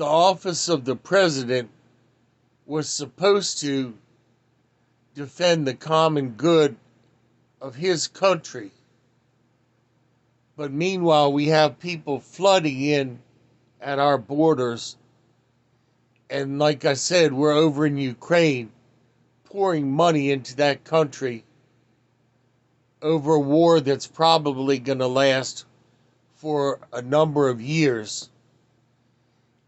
the office of the president was supposed to defend the common good of his country. But meanwhile, we have people flooding in at our borders. And like I said, we're over in Ukraine, pouring money into that country over a war that's probably going to last for a number of years.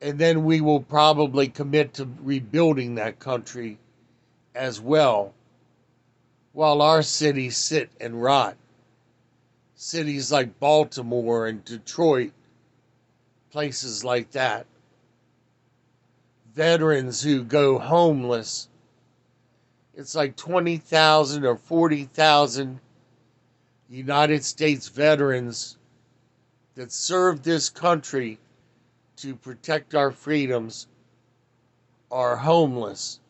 And then we will probably commit to rebuilding that country as well, while our cities sit and rot. Cities like Baltimore and Detroit, places like that. Veterans who go homeless. It's like 20,000 or 40,000 United States veterans that served this country to protect our freedoms are homeless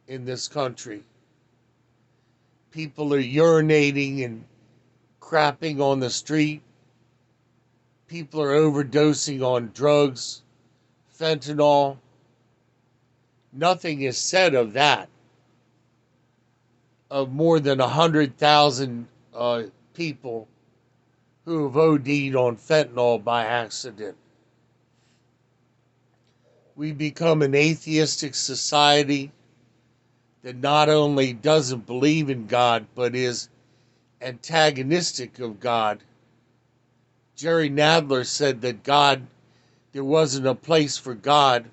in this country. People are urinating and crapping on the street. People are overdosing on drugs, fentanyl. Nothing is said of that. Of more than 100,000 people who have OD'd on fentanyl by accident. We become an atheistic society that not only doesn't believe in God, but is antagonistic of God. Jerry Nadler said that there wasn't a place for God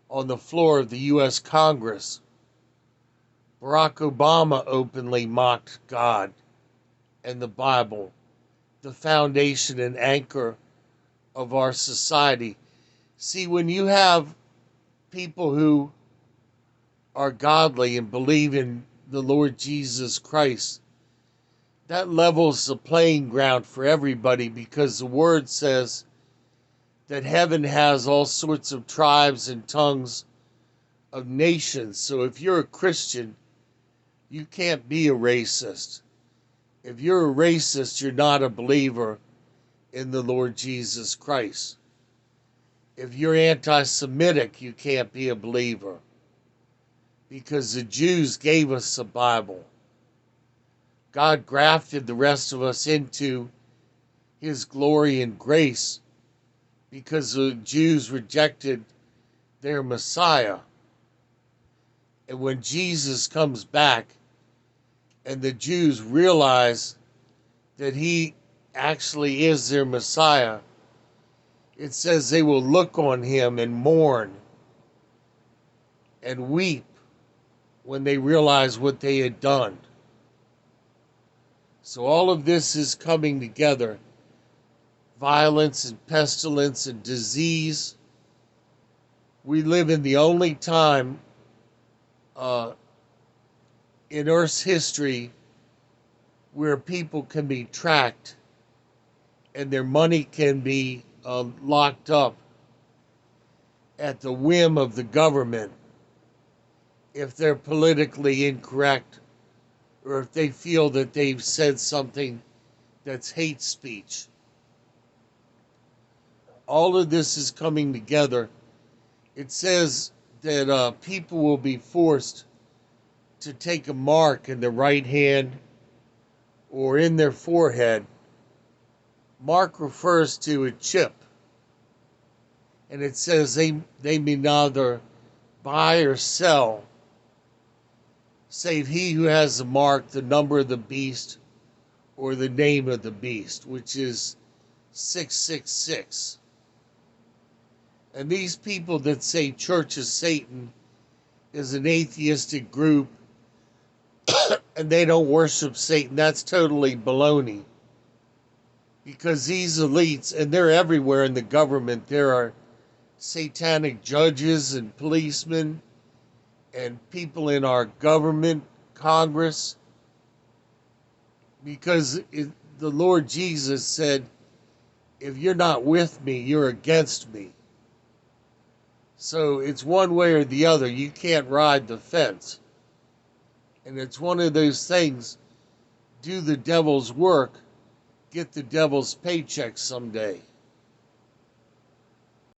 on the floor of the U.S. Congress. Barack Obama openly mocked God and the Bible, the foundation and anchor of our society. See, when you have people who are godly and believe in the Lord Jesus Christ, that levels the playing ground for everybody, because the word says that heaven has all sorts of tribes and tongues of nations. So if you're a Christian, you can't be a racist. If you're a racist, you're not a believer in the Lord Jesus Christ. If you're anti-Semitic, you can't be a believer, because the Jews gave us the Bible. God grafted the rest of us into his glory and grace because the Jews rejected their Messiah. And when Jesus comes back and the Jews realize that he actually is their Messiah, it says they will look on him and mourn and weep when they realize what they had done. So all of this is coming together. Violence and pestilence and disease. We live in the only time in Earth's history where people can be tracked and their money can be locked up at the whim of the government if they're politically incorrect, or if they feel that they've said something that's hate speech. All of this is coming together. It says that people will be forced to take a mark in their right hand or in their forehead. Mark refers to a chip. And it says they may neither buy or sell, save he who has the mark, the number of the beast, or the name of the beast, which is 666. And these people that say Church of Satan is an atheistic group and they don't worship Satan, that's totally baloney. Because these elites, and they're everywhere in the government, there are satanic judges and policemen and people in our government, Congress, because the Lord Jesus said, if you're not with me, you're against me. So it's one way or the other. You can't ride the fence. And it's one of those things, do the devil's work, get the devil's paycheck someday.